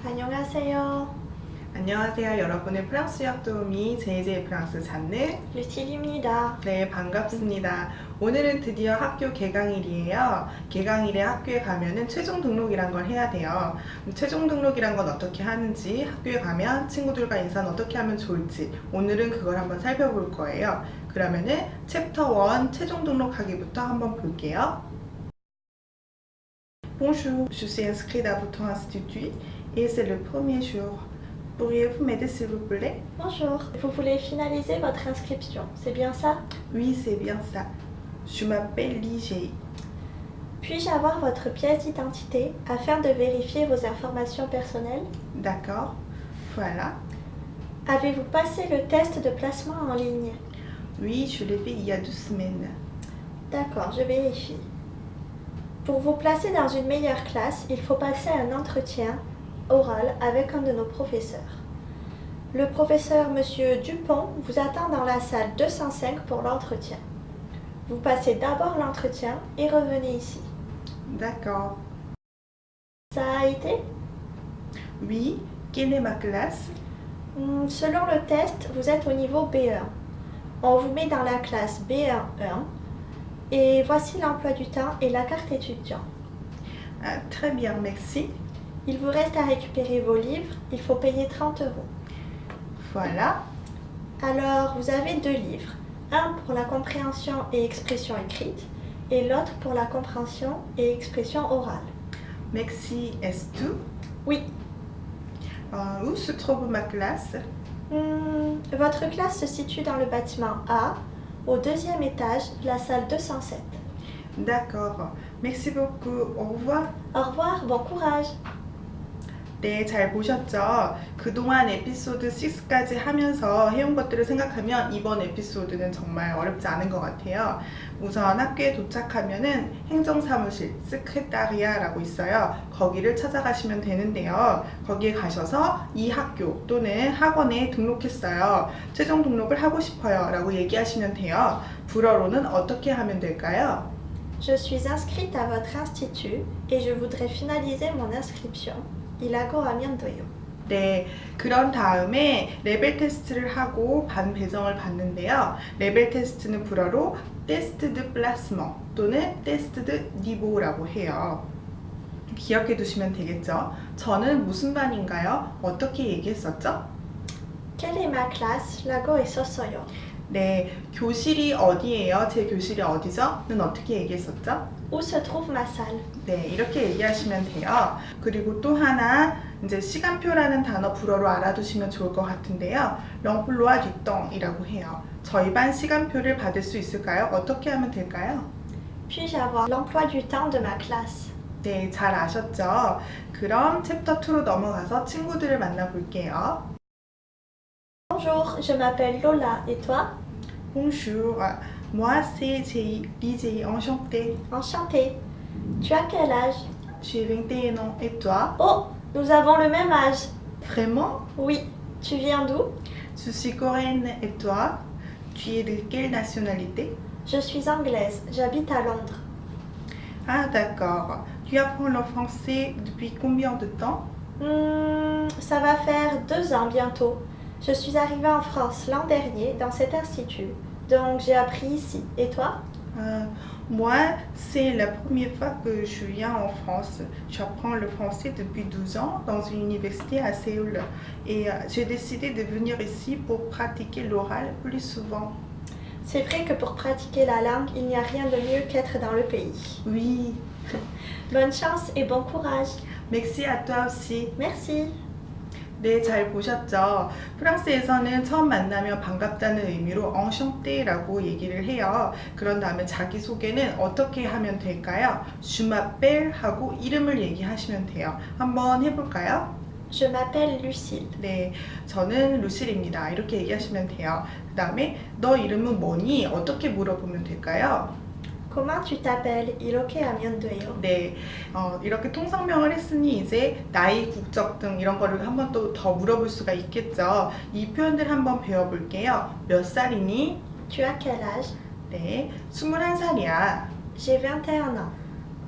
안녕하세요. 안녕하세요. 여러분의 프랑스 유학 도우미 JJ 프랑스 잡는 루실입니다. 네, 반갑습니다. 오늘은 드디어 학교 개강일이에요. 개강일에 학교에 가면은 최종 등록이란 걸 해야 돼요. 최종 등록이란 건 어떻게 하는지, 학교에 가면 친구들과 인사는 어떻게 하면 좋을지 오늘은 그걸 한번 살펴볼 거예요. 그러면은 챕터 1 최종 등록하기부터 한번 볼게요. Bonjour, je suis inscrite à votre institut et c'est le premier jour. Pourriez-vous m'aider s'il vous plaît? Bonjour. Vous voulez finaliser votre inscription, c'est bien ça? Oui, c'est bien ça. Je m'appelle Ligé. Puis-je avoir votre pièce d'identité afin de vérifier vos informations personnelles? D'accord. Voilà. Avez-vous passé le test de placement en ligne? Oui, je l'ai fait il y a 2 semaines. D'accord, je vérifie. Pour vous placer dans une meilleure classe, il faut passer un entretien oral avec un de nos professeurs. Le professeur Monsieur Dupont vous attend dans la salle 205 pour l'entretien. Vous passez d'abord l'entretien et revenez ici. D'accord. Ça a été? Oui, quelle est ma classe? Selon le test, vous êtes au niveau B1. On vous met dans la classe B1-1 et voici l'emploi du temps et la carte étudiant. Ah, très bien, merci. Il vous reste à récupérer vos livres, il faut payer 30 €. Voilà. Alors, vous avez 2 livres, un pour la compréhension et expression écrite et l'autre pour la compréhension et expression orale. Merci. Est-ce tout? Oui. Où se trouve ma classe? Votre classe se situe dans le bâtiment A, au 2e étage, la salle 207. D'accord. Merci beaucoup. Au revoir. Au revoir, bon courage. 네, 잘 보셨죠? 그동안 에피소드 6까지 하면서 해온 것들을 생각하면 이번 에피소드는 정말 어렵지 않은 것 같아요. 우선 학교에 도착하면은 행정사무실, 스크레타리아라고 있어요. 거기를 찾아가시면 되는데요. 거기에 가셔서 이 학교 또는 학원에 등록했어요. 최종 등록을 하고 싶어요 라고 얘기하시면 돼요. 불어로는 어떻게 하면 될까요? Je suis inscrite à votre institut et je voudrais finaliser mon inscription. Ilago amiandoyo. 네, 그런 다음에 레벨 테스트를 하고 반 배정을 받는데요. 레벨 테스트는 불어로 테스트 드 플라스먼 또는 테스트 드 니보라고 해요. 기억해 두시면 되겠죠? 저는 무슨 반인가요? 어떻게 얘기했었죠? Quelle est ma classe? Lago et sosoyo. 네, 교실이 어디예요? 제 교실이 어디죠? 는 어떻게 얘기했었죠? Où se trouve ma salle? 네, 이렇게 얘기하시면 돼요. 그리고 또 하나, 이제 시간표라는 단어 불어로 알아두시면 좋을 것 같은데요. l'emploi du temps이라고 해요. 저희 반 시간표를 받을 수 있을까요? 어떻게 하면 될까요? Puis-je avoir l'emploi du temps de ma classe? 네, 잘 아셨죠? 그럼 챕터 2로 넘어가서 친구들을 만나볼게요. Bonjour, je m'appelle Lola et toi? Bonjour, moi c'est DJ, enchantée. Enchantée. Tu as quel âge? J'ai 21 ans, et toi? Oh, nous avons le même âge. Vraiment? Oui. Tu viens d'où? Je suis coréenne, et toi? Tu es de quelle nationalité? Je suis anglaise, j'habite à Londres. Ah d'accord. Tu apprends le français depuis combien de temps? Ça va faire 2 ans bientôt. Je suis arrivée en France l'an dernier dans cet institut, donc j'ai appris ici. Et toi? Moi, c'est la première fois que je viens en France. J'apprends le français depuis 12 ans dans une université à Séoul et j'ai décidé de venir ici pour pratiquer l'oral plus souvent. C'est vrai que pour pratiquer la langue, il n'y a rien de mieux qu'être dans le pays. Oui. Bonne chance et bon courage. Merci à toi aussi. Merci. 네, 잘 보셨죠? 프랑스에서는 처음 만나면 반갑다는 의미로 enchanté라고 얘기를 해요. 그런 다음에 자기소개는 어떻게 하면 될까요? Je m'appelle 하고 이름을 얘기하시면 돼요. 한번 해볼까요? Je m'appelle Lucille. 네, 저는 루실입니다. 이렇게 얘기하시면 돼요. 그 다음에 너 이름은 뭐니? 어떻게 물어보면 될까요? Comment tu t'appelles? 이렇게 하면 돼요. 네, 이렇게 통성명을 했으니 이제 나이, 국적 등 이런 거를 한번 또 더 물어볼 수가 있겠죠. 이 표현들 한번 배워볼게요. 몇 살이니? Tu as quel âge? 네, 21살이야. J'ai 21 ans.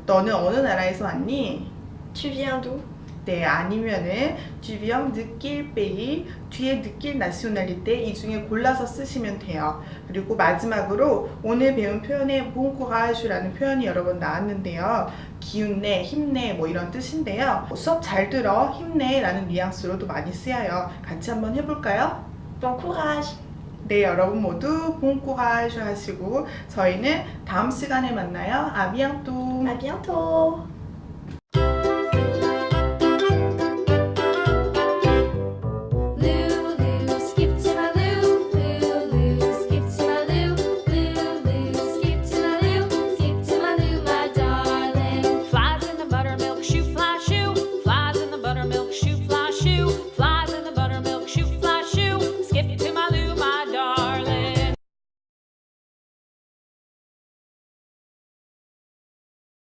너는 어느 나라에서 왔니? Tu viens d'où? 네, 아니면은 tu viens de quel pays? 뒤에 de quelle nationalité 이 중에 골라서 쓰시면 돼요. 그리고 마지막으로 오늘 배운 표현에 bon courage라는 표현이 여러 번 나왔는데요. 기운내, 힘내 뭐 이런 뜻인데요. 수업 잘 들어, 힘내 라는 뉘앙스로도 많이 쓰여요. 같이 한번 해볼까요? Bon courage. 네, 여러분 모두 bon courage 하시고 저희는 다음 시간에 만나요. À bientôt. À bientôt.